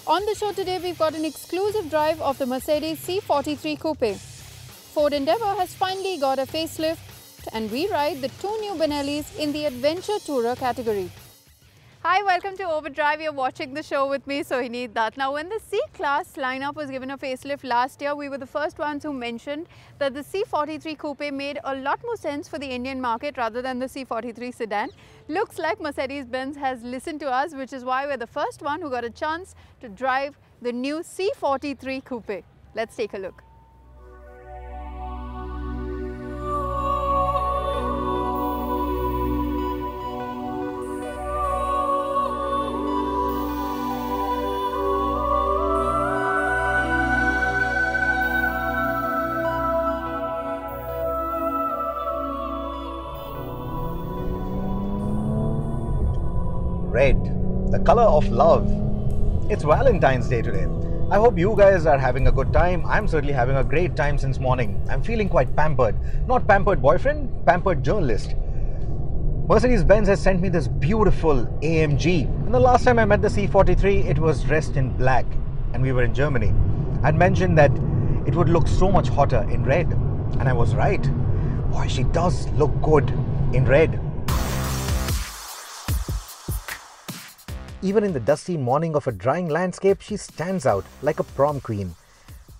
On the show today, we've got an exclusive drive of the Mercedes C43 Coupe. Ford Endeavour has finally got a facelift, and we ride the two new Benellis in the Adventure Tourer category. Hi, welcome to Overdrive. You're watching the show with me, Sohini Dutt. Now, when the C-Class lineup was given a facelift last year, we were the first ones who mentioned that the C43 Coupe made a lot more sense for the Indian market rather than the C43 Sedan. Looks like Mercedes-Benz has listened to us, which is why we're the first one who got a chance to drive the new C43 Coupe. Let's take a look. Red, the color of love. It's Valentine's Day today. I hope you guys are having a good time. I'm certainly having a great time since morning. I'm feeling quite pampered. Not pampered boyfriend, pampered journalist. Mercedes-Benz has sent me this beautiful AMG. And the last time I met the C43, it was dressed in black and we were in Germany. I'd mentioned that it would look so much hotter in red. And I was right. Boy, she does look good in red. Even in the dusty morning of a drying landscape, she stands out like a prom queen.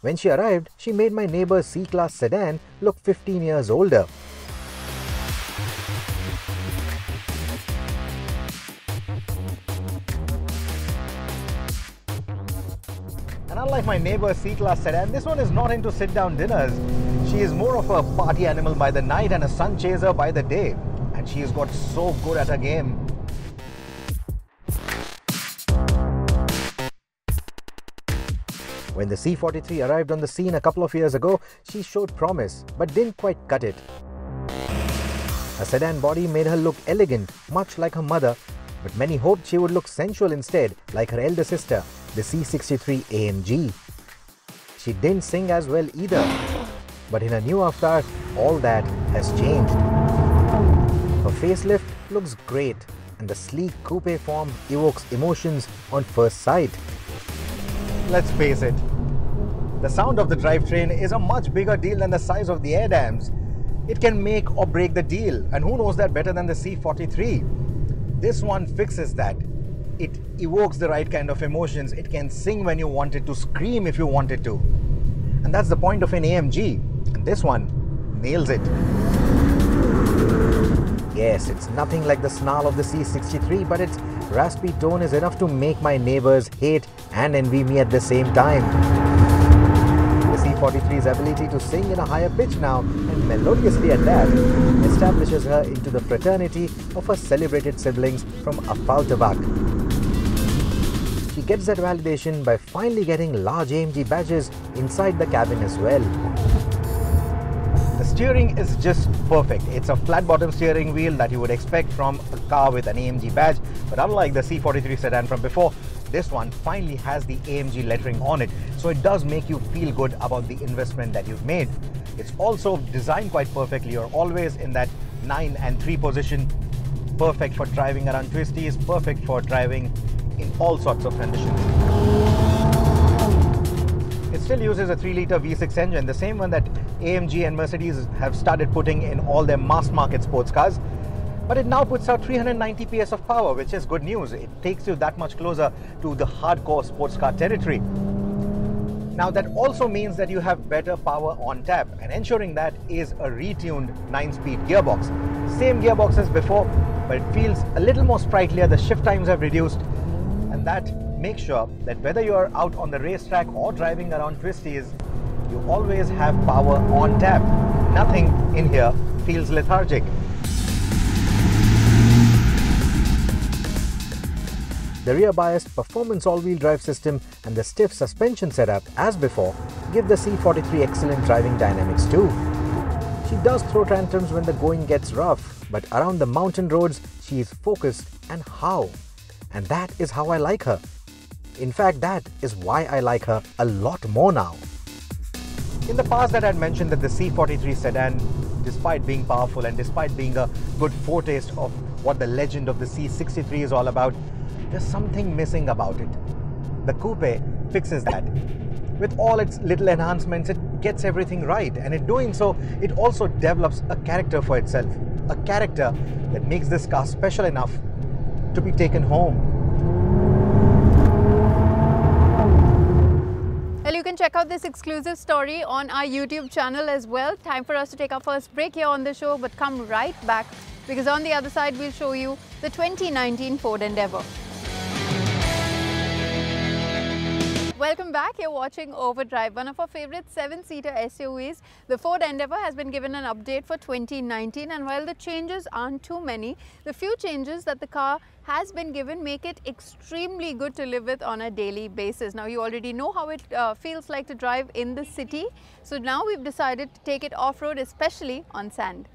When she arrived, she made my neighbor's C-Class sedan look 15 years older. And unlike my neighbor's C-Class sedan, this one is not into sit-down dinners. She is more of a party animal by the night and a sun chaser by the day. And she has got so good at her game. When the C43 arrived on the scene a couple of years ago, she showed promise, but didn't quite cut it. Her sedan body made her look elegant, much like her mother, but many hoped she would look sensual instead, like her elder sister, the C43 AMG. She didn't sing as well either, but in her new avatar, all that has changed. Her facelift looks great, and the sleek coupe form evokes emotions on first sight. Let's face it, the sound of the drivetrain is a much bigger deal than the size of the air dams. It can make or break the deal, and who knows that better than the C43? This one fixes that. It evokes the right kind of emotions. It can sing when you want it to, scream if you want it to. And that's the point of an AMG. And this one nails it. Yes, it's nothing like the snarl of the C63, but its raspy tone is enough to make my neighbors hate and envy me at the same time. The C43's ability to sing in a higher pitch now, and melodiously at that, establishes her into the fraternity of her celebrated siblings from Alturas. She gets that validation by finally getting large AMG badges inside the cabin as well. The steering is just perfect. It's a flat-bottom steering wheel that you would expect from a car with an AMG badge, but unlike the C43 sedan from before, this one finally has the AMG lettering on it, so it does make you feel good about the investment that you've made. It's also designed quite perfectly. You're always in that 9 and 3 position, perfect for driving around twisties, perfect for driving in all sorts of conditions. It still uses a 3-litre V6 engine, the same one that AMG and Mercedes have started putting in all their mass market sports cars. But it now puts out 390 PS of power, which is good news. It takes you that much closer to the hardcore sports car territory. Now that also means that you have better power on tap, and ensuring that is a retuned 9-speed gearbox. Same gearbox as before, but it feels a little more sprightlier. The shift times have reduced, and that makes sure that whether you are out on the racetrack or driving around twisties, you always have power on tap. Nothing in here feels lethargic. The rear-biased performance all-wheel drive system and the stiff suspension setup, as before, give the C43 excellent driving dynamics too. She does throw tantrums when the going gets rough, but around the mountain roads, she is focused and how. And that is how I like her. In fact, that is why I like her a lot more now. In the past, that I had mentioned that the C43 sedan, despite being powerful and despite being a good foretaste of what the legend of the C63 is all about, there's something missing about it. The Coupe fixes that. With all its little enhancements, it gets everything right, and in doing so, it also develops a character for itself. A character that makes this car special enough to be taken home. Well, you can check out this exclusive story on our YouTube channel as well. Time for us to take our first break here on the show, but come right back because on the other side we'll show you the 2019 Ford Endeavour. Welcome back. You're watching Overdrive, one of our favorite 7-seater SUVs. The Ford Endeavour has been given an update for 2019, and while the changes aren't too many, the few changes that the car has been given make it extremely good to live with on a daily basis. Now, you already know how it feels like to drive in the city, so now we've decided to take it off-road, especially on sand.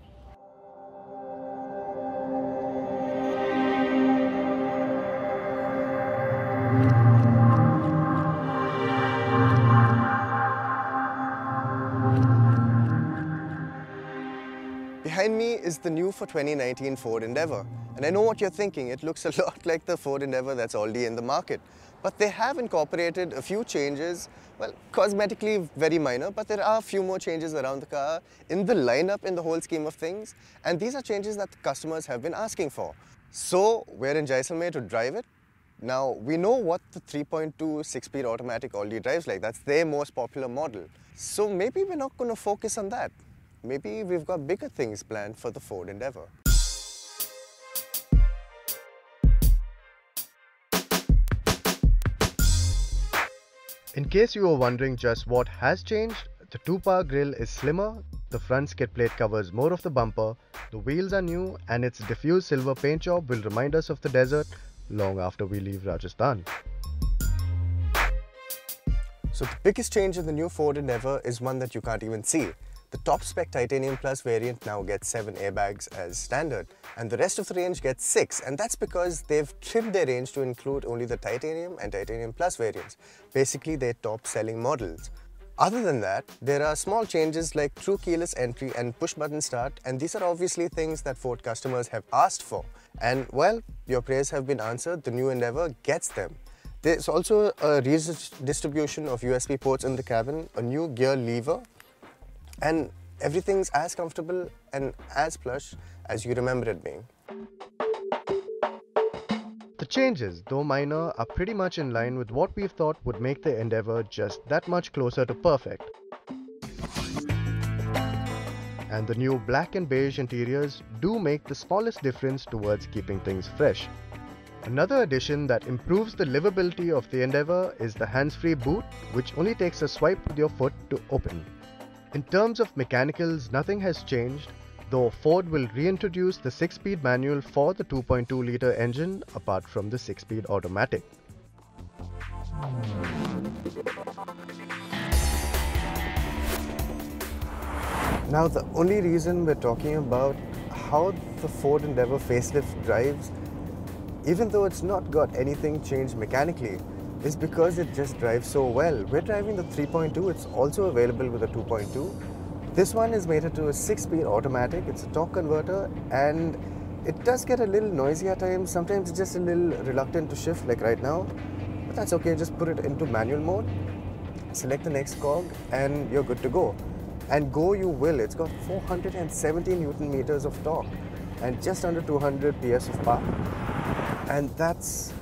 Behind me is the new for 2019 Ford Endeavour, and I know what you're thinking, it looks a lot like the Ford Endeavour that's already in the market. But they have incorporated a few changes, well, cosmetically very minor, but there are a few more changes around the car in the lineup in the whole scheme of things, and these are changes that the customers have been asking for. So we're in Jaisalmer to drive it. Now, we know what the 3.2 6-speed automatic already drives like. That's their most popular model. So maybe we're not going to focus on that. Maybe we've got bigger things planned for the Ford Endeavour. In case you were wondering just what has changed, the 2-power grille is slimmer, the front skid plate covers more of the bumper, the wheels are new, and its diffused silver paint job will remind us of the desert long after we leave Rajasthan. So the biggest change in the new Ford Endeavour is one that you can't even see. The top spec Titanium Plus variant now gets 7 airbags as standard, and the rest of the range gets 6, and that's because they've trimmed their range to include only the Titanium and Titanium Plus variants, basically their top selling models. Other than that, there are small changes like true keyless entry and push button start, and these are obviously things that Ford customers have asked for. And well, your prayers have been answered, the new Endeavour gets them. There's also a redistribution of USB ports in the cabin, a new gear lever, and everything's as comfortable and as plush as you remember it being. The changes, though minor, are pretty much in line with what we thought would make the Endeavour just that much closer to perfect. And the new black and beige interiors do make the smallest difference towards keeping things fresh. Another addition that improves the livability of the Endeavour is the hands-free boot, which only takes a swipe with your foot to open. In terms of mechanicals, nothing has changed, though Ford will reintroduce the 6-speed manual for the 2.2-litre engine apart from the 6-speed automatic. Now, the only reason we're talking about how the Ford Endeavour facelift drives, even though it's not got anything changed mechanically, is because it just drives so well. We're driving the 3.2, it's also available with a 2.2. This one is mated to a 6-speed automatic, it's a torque converter, and it does get a little noisy at times. Sometimes it's just a little reluctant to shift like right now, but that's okay, just put it into manual mode, select the next cog, and you're good to go. And go you will. It's got 470 Newton meters of torque and just under 200 PS of power. And that's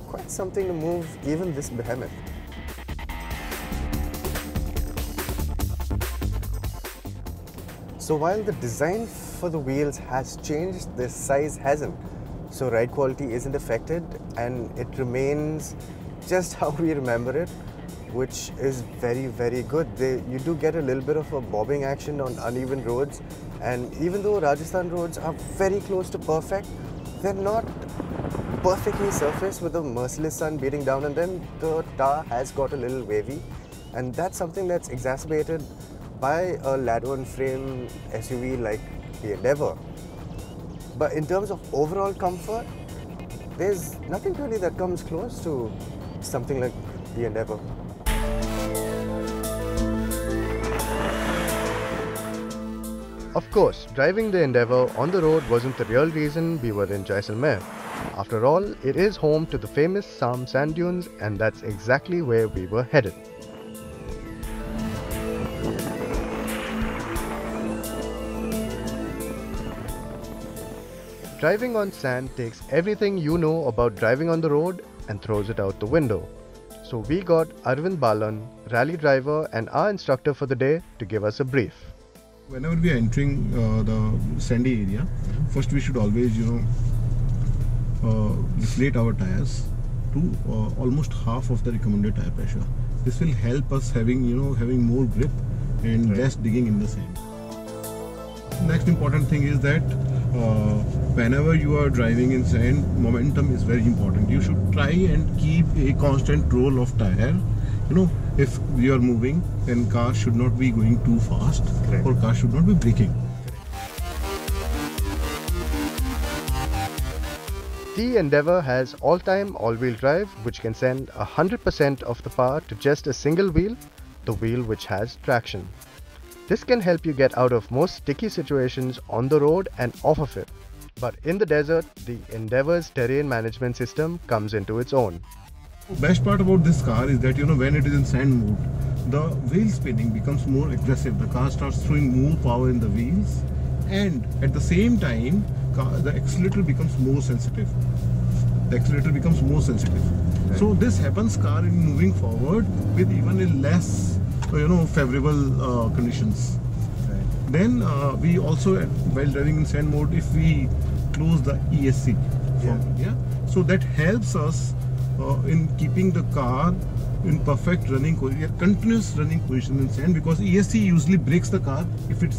quite something to move even this behemoth. So while the design for the wheels has changed, the size hasn't. So ride quality isn't affected and it remains just how we remember it, which is very, very good. You do get a little bit of a bobbing action on uneven roads, and even though Rajasthan roads are very close to perfect, they're not perfectly surfaced with a merciless sun beating down on them. The tar has got a little wavy, and that's something that's exacerbated by a ladder frame SUV like the Endeavour. But in terms of overall comfort, there's nothing really that comes close to something like the Endeavour. Of course, driving the Endeavour on the road wasn't the real reason we were in Jaisalmer. After all, it is home to the famous Sam sand dunes, and that's exactly where we were headed. Driving on sand takes everything you know about driving on the road and throws it out the window. So we got Arvind Balan, rally driver and our instructor for the day, to give us a brief. Whenever we are entering the sandy area, first we should always, deflate our tires to almost half of the recommended tire pressure. This will help us having more grip and less digging in the sand. Next important thing is that whenever you are driving in sand, momentum is very important. You should try and keep a constant roll of tire. If you are moving, then car should not be going too fast. Correct. Or car should not be braking. The Endeavour has all-time all-wheel drive, which can send 100% of the power to just a single wheel, the wheel which has traction. This can help you get out of most sticky situations on the road and off of it. But in the desert, the Endeavour's terrain management system comes into its own. Best part about this car is that when it is in sand mode, the wheel spinning becomes more aggressive. The car starts throwing more power in the wheels, and at the same time the accelerator becomes more sensitive. Right. So this happens car in moving forward with even a less favorable conditions. Right. Then we also, while driving in sand mode, if we close the ESC, so that helps us in keeping the car in perfect continuous running position in sand, because ESC usually breaks the car if it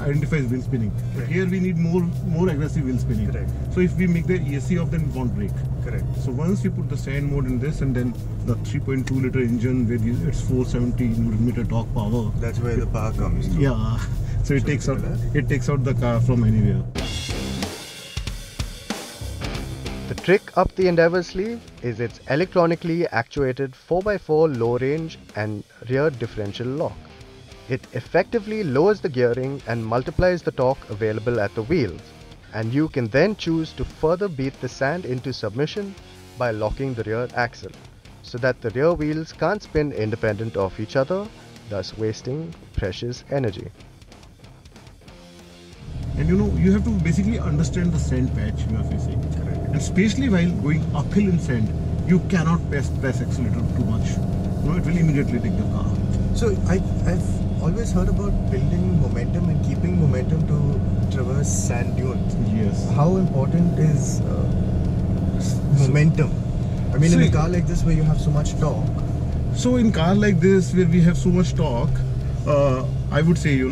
identifies wheel spinning. But here we need more aggressive wheel spinning. Correct. So if we make the ESC off, then it won't break. Correct. So once you put the sand mode in this, and then the 3.2 liter engine with its 470 Nm torque power. That's where the power comes through. Yeah. So it takes out the car from anywhere. The trick up the Endeavour's sleeve is its electronically actuated 4x4 low range and rear differential lock. It effectively lowers the gearing and multiplies the torque available at the wheels, and you can then choose to further beat the sand into submission by locking the rear axle, so that the rear wheels can't spin independent of each other, thus wasting precious energy. And you have to basically understand the sand patch you are facing. Correct. And especially while going uphill in sand, you cannot press accelerator too much. It will immediately take the car. So I've always heard about building momentum and keeping momentum to traverse sand dunes. Yes. How important is momentum? I mean, in a car like this where you have so much torque. So in car like this where we have so much torque, I would say,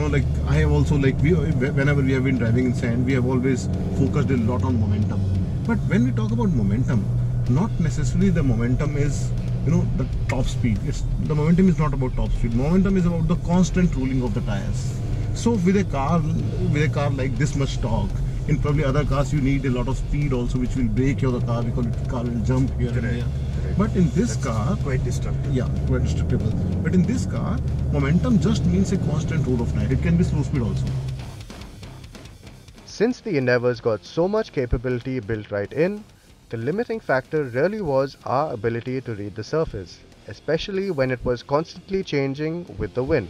I have also, whenever we have been driving in sand, we have always focused a lot on momentum. But when we talk about momentum, not necessarily the momentum is, the top speed. The momentum is not about top speed. Momentum is about the constant rolling of the tires. So with a car like this much torque, in probably other cars you need a lot of speed also, which will break your car, because the car will jump here and there. But in this car, quite destructive. Yeah, quite destructible. But in this car, momentum just means a constant roll of tire. It can be slow speed also. Since the Endeavour's got so much capability built right in, the limiting factor really was our ability to read the surface, especially when it was constantly changing with the wind.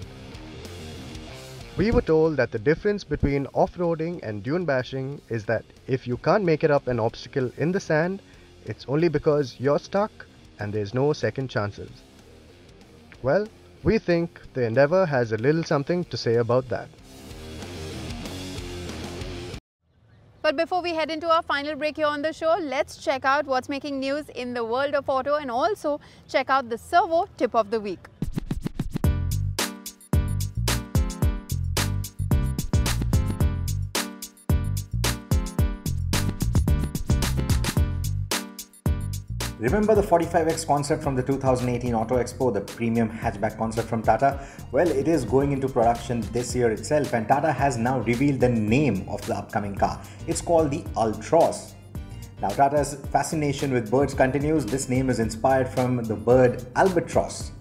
We were told that the difference between off-roading and dune bashing is that if you can't make it up an obstacle in the sand, it's only because you're stuck and there's no second chances. Well, we think the Endeavour has a little something to say about that. But before we head into our final break here on the show, let's check out what's making news in the world of auto, and also check out the servo tip of the week. Remember the 45X concept from the 2018 Auto Expo, the premium hatchback concept from Tata? Well, it is going into production this year itself, and Tata has now revealed the name of the upcoming car. It's called the Alturas. Now, Tata's fascination with birds continues. This name is inspired from the bird albatross.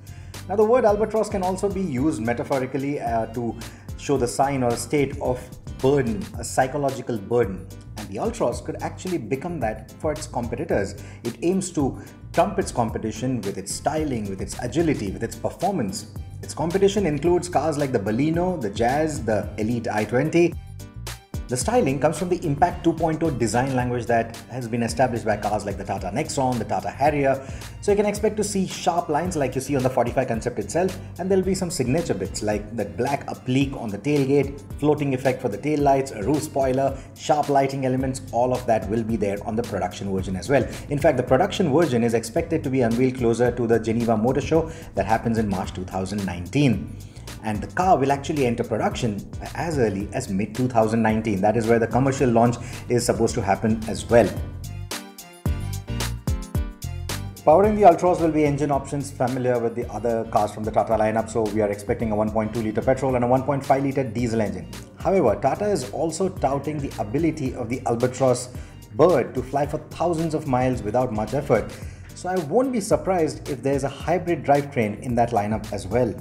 Now, the word albatross can also be used metaphorically to show the sign or state of burden, a psychological burden. And the Alturas could actually become that for its competitors. It aims to trump its competition with its styling, with its agility, with its performance. Its competition includes cars like the Baleno, the Jazz, the Elite i20. The styling comes from the Impact 2.0 design language that has been established by cars like the Tata Nexon, the Tata Harrier. So you can expect to see sharp lines like you see on the 45 concept itself, and there'll be some signature bits like that black applique on the tailgate, floating effect for the tail lights, a roof spoiler, sharp lighting elements. All of that will be there on the production version as well. In fact, the production version is expected to be unveiled closer to the Geneva Motor Show that happens in March 2019. And the car will actually enter production as early as mid-2019. That is where the commercial launch is supposed to happen as well. Powering the Alturas will be engine options familiar with the other cars from the Tata lineup, so we are expecting a 1.2 litre petrol and a 1.5 litre diesel engine. However, Tata is also touting the ability of the Albatros bird to fly for thousands of miles without much effort. So I won't be surprised if there's a hybrid drivetrain in that lineup as well.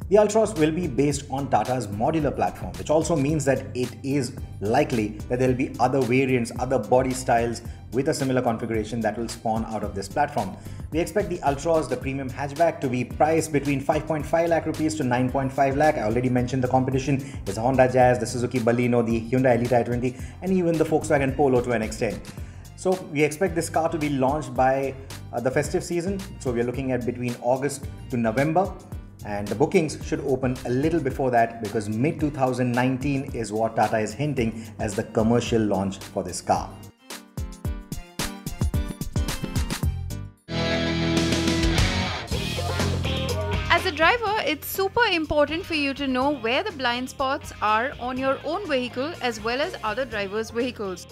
The Alturas will be based on Tata's modular platform, which also means that it is likely that there will be other variants, other body styles with a similar configuration that will spawn out of this platform. We expect the Alturas, the premium hatchback, to be priced between 5.5 lakh rupees to 9.5 lakh. I already mentioned the competition is the Honda Jazz, the Suzuki Baleno, the Hyundai Elite i20, and even the Volkswagen Polo to an extent. So we expect this car to be launched by the festive season. So we are looking at between August to November. And the bookings should open a little before that because mid-2019 is what Tata is hinting as the commercial launch for this car. As a driver, it's super important for you to know where the blind spots are on your own vehicle as well as other drivers' vehicles.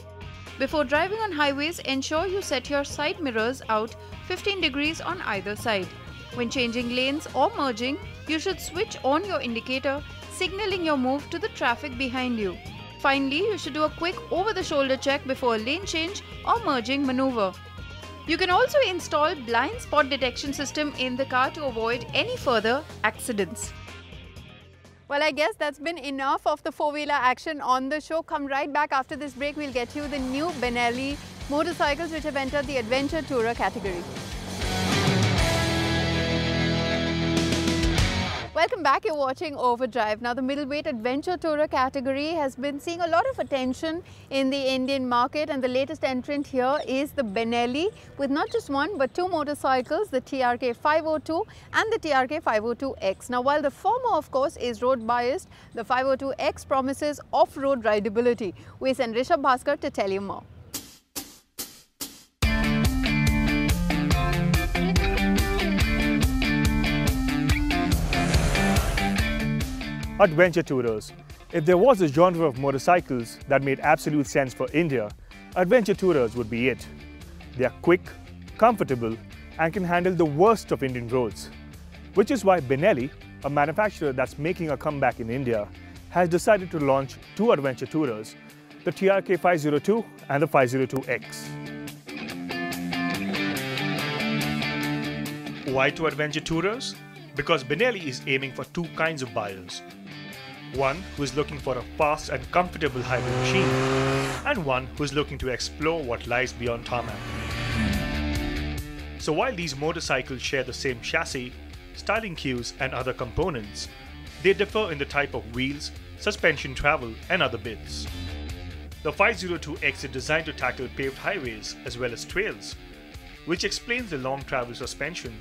Before driving on highways, ensure you set your side mirrors out 15 degrees on either side. When changing lanes or merging, you should switch on your indicator, signaling your move to the traffic behind you. Finally, you should do a quick over-the-shoulder check before a lane change or merging maneuver. You can also install blind spot detection system in the car to avoid any further accidents. Well, I guess that's been enough of the four-wheeler action on the show. Come right back after this break. We'll get you the new Benelli motorcycles which have entered the Adventure Tourer category. Welcome back, you're watching Overdrive. Now, the middleweight adventure tourer category has been seeing a lot of attention in the Indian market, and the latest entrant here is the Benelli with not just one but two motorcycles, the TRK 502 and the TRK 502X. Now, while the former of course is road biased, the 502X promises off-road rideability. We send Rishabh Bhaskar to tell you more. Adventure Tourers. If there was a genre of motorcycles that made absolute sense for India, Adventure Tourers would be it. They are quick, comfortable, and can handle the worst of Indian roads. Which is why Benelli, a manufacturer that's making a comeback in India, has decided to launch two Adventure Tourers, the TRK 502 and the 502X. Why two Adventure Tourers? Because Benelli is aiming for two kinds of buyers. One who is looking for a fast and comfortable hybrid machine, and one who is looking to explore what lies beyond tarmac. So while these motorcycles share the same chassis, styling cues and other components, they differ in the type of wheels, suspension travel and other bits. The 502X is designed to tackle paved highways as well as trails, which explains the long travel suspension,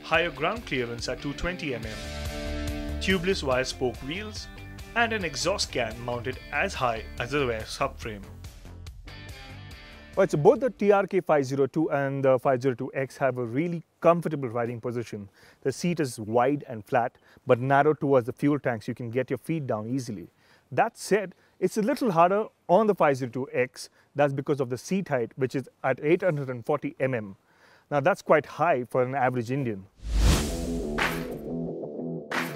higher ground clearance at 220 mm, tubeless wire spoke wheels, and an exhaust can mounted as high as the rear subframe. Right, so both the TRK 502 and the 502X have a really comfortable riding position. The seat is wide and flat, but narrow towards the fuel tank so you can get your feet down easily. That said, it's a little harder on the 502X. That's because of the seat height, which is at 840 mm. Now that's quite high for an average Indian.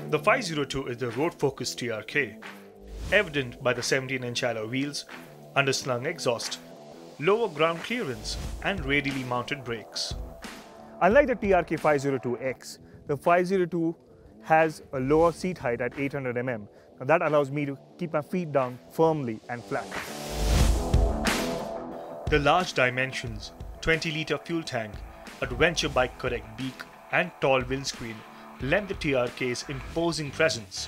The 502 is the road-focused TRK, evident by the 17-inch alloy wheels, underslung exhaust, lower ground clearance, and radially mounted brakes. Unlike the TRK 502X, the 502 has a lower seat height at 800 mm. Now that allows me to keep my feet down firmly and flat. The large dimensions, 20-litre fuel tank, adventure bike correct beak and tall windscreen lend the TRK's imposing presence,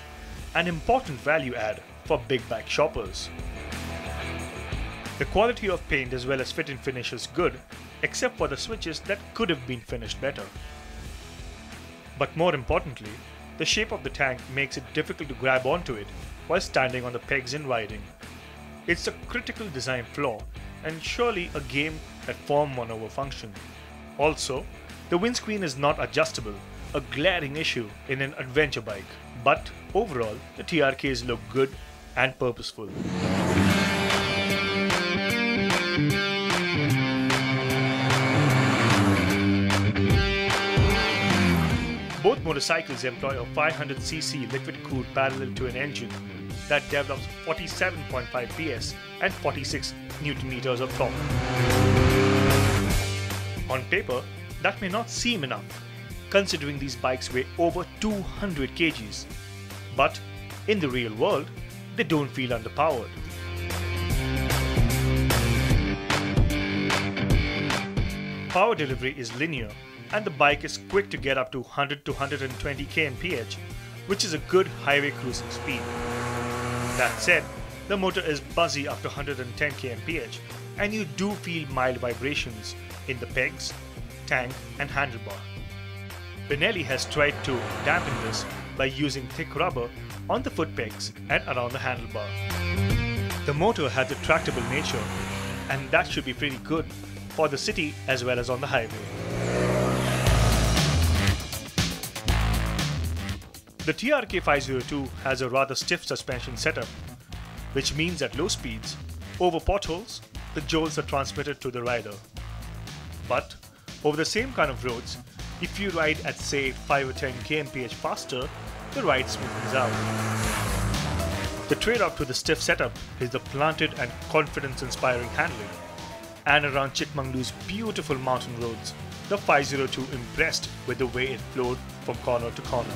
an important value add for big bike shoppers. The quality of paint as well as fit and finish is good, except for the switches that could have been finished better. But more importantly, the shape of the tank makes it difficult to grab onto it while standing on the pegs and riding. It's a critical design flaw and surely a game that Form 1 over function. Also, the windscreen is not adjustable, a glaring issue in an adventure bike. But overall, the TRKs look good and purposeful. Both motorcycles employ a 500cc liquid-cooled parallel to an engine that develops 47.5 PS and 46 Nm of torque. On paper, that may not seem enough, considering these bikes weigh over 200 kgs. But in the real world, they don't feel underpowered. Power delivery is linear, and the bike is quick to get up to 100 to 120 kmph, which is a good highway cruising speed. That said, the motor is buzzy up to 110 kmph, and you do feel mild vibrations in the pegs, tank and handlebar. Benelli has tried to dampen this by using thick rubber on the foot pegs and around the handlebar. The motor has a tractable nature, and that should be pretty good for the city as well as on the highway. The TRK 502 has a rather stiff suspension setup, which means at low speeds, over potholes, the jolts are transmitted to the rider. But over the same kind of roads, if you ride at say 5 or 10 kmph faster, the ride smoothens out. The trade-off to the stiff setup is the planted and confidence-inspiring handling. And around Chikmagalur's beautiful mountain roads, the 502 impressed with the way it flowed from corner to corner.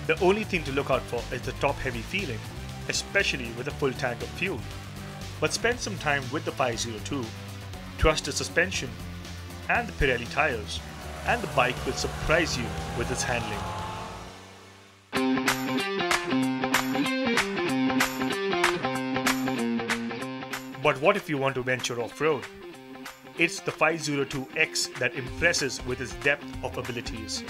The only thing to look out for is the top-heavy feeling, especially with a full tank of fuel. But spend some time with the 502, trust the suspension and the Pirelli tires, and the bike will surprise you with its handling. But what if you want to venture off-road? It's the 502X that impresses with its depth of abilities.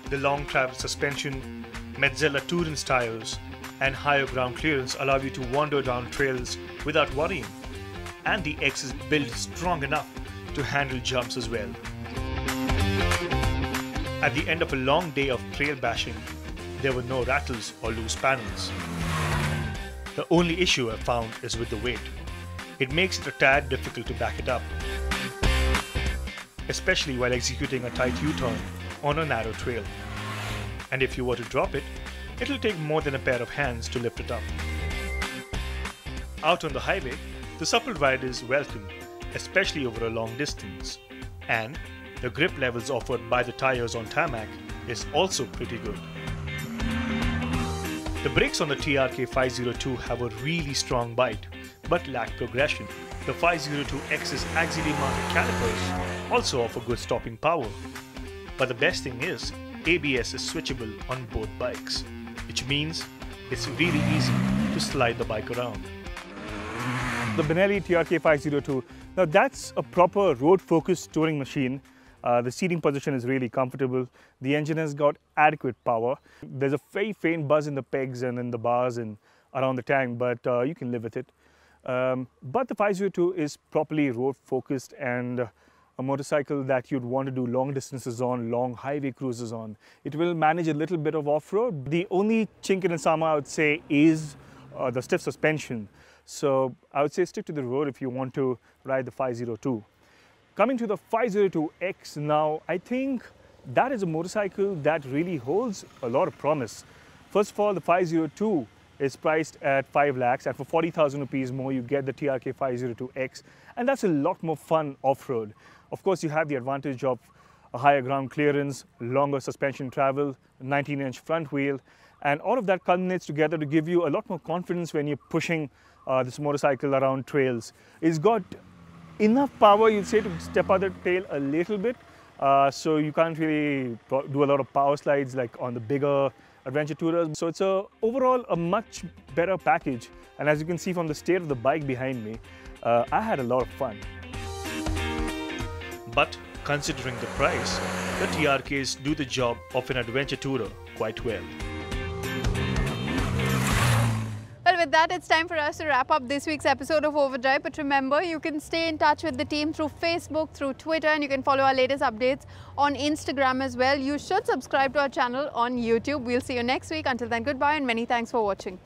The long travel suspension, Metzeler Tourance tires, and higher ground clearance allow you to wander down trails without worrying. And the X is built strong enough to handle jumps as well. At the end of a long day of trail bashing, there were no rattles or loose panels. The only issue I found is with the weight. It makes it a tad difficult to back it up, especially while executing a tight U-turn on a narrow trail. And if you were to drop it, it'll take more than a pair of hands to lift it up. Out on the highway, the supple ride is welcome, especially over a long distance. And the grip levels offered by the tires on tarmac is also pretty good. The brakes on the TRK 502 have a really strong bite, but lack progression. The 502X's axially mounted calipers also offer good stopping power. But the best thing is, ABS is switchable on both bikes, which means it's really easy to slide the bike around. The Benelli TRK 502, now that's a proper road-focused touring machine. The seating position is really comfortable. The engine has got adequate power. There's a very faint buzz in the pegs and in the bars and around the tank, but you can live with it. But the 502 is properly road-focused and a motorcycle that you'd want to do long distances on, long highway cruises on. It will manage a little bit of off-road. The only chink in the armor, I would say, is the stiff suspension. So I would say stick to the road if you want to ride the 502. Coming to the 502X now, I think that is a motorcycle that really holds a lot of promise. First of all, the 502 is priced at 5 lakhs, and for 40,000 rupees more, you get the TRK 502X, and that's a lot more fun off-road. Of course, you have the advantage of a higher ground clearance, longer suspension travel, 19-inch front wheel, And all of that culminates together to give you a lot more confidence when you're pushing this motorcycle around trails. It's got enough power, you'd say, to step out the tail a little bit. So you can't really do a lot of power slides like on the bigger adventure tourers. So it's overall a much better package. And as you can see from the state of the bike behind me, I had a lot of fun. But considering the price, the TRKs do the job of an adventure tourer quite well. Well, with that, it's time for us to wrap up this week's episode of Overdrive. But remember, you can stay in touch with the team through Facebook, through Twitter, and you can follow our latest updates on Instagram as well. You should subscribe to our channel on YouTube. We'll see you next week. Until then, goodbye and many thanks for watching.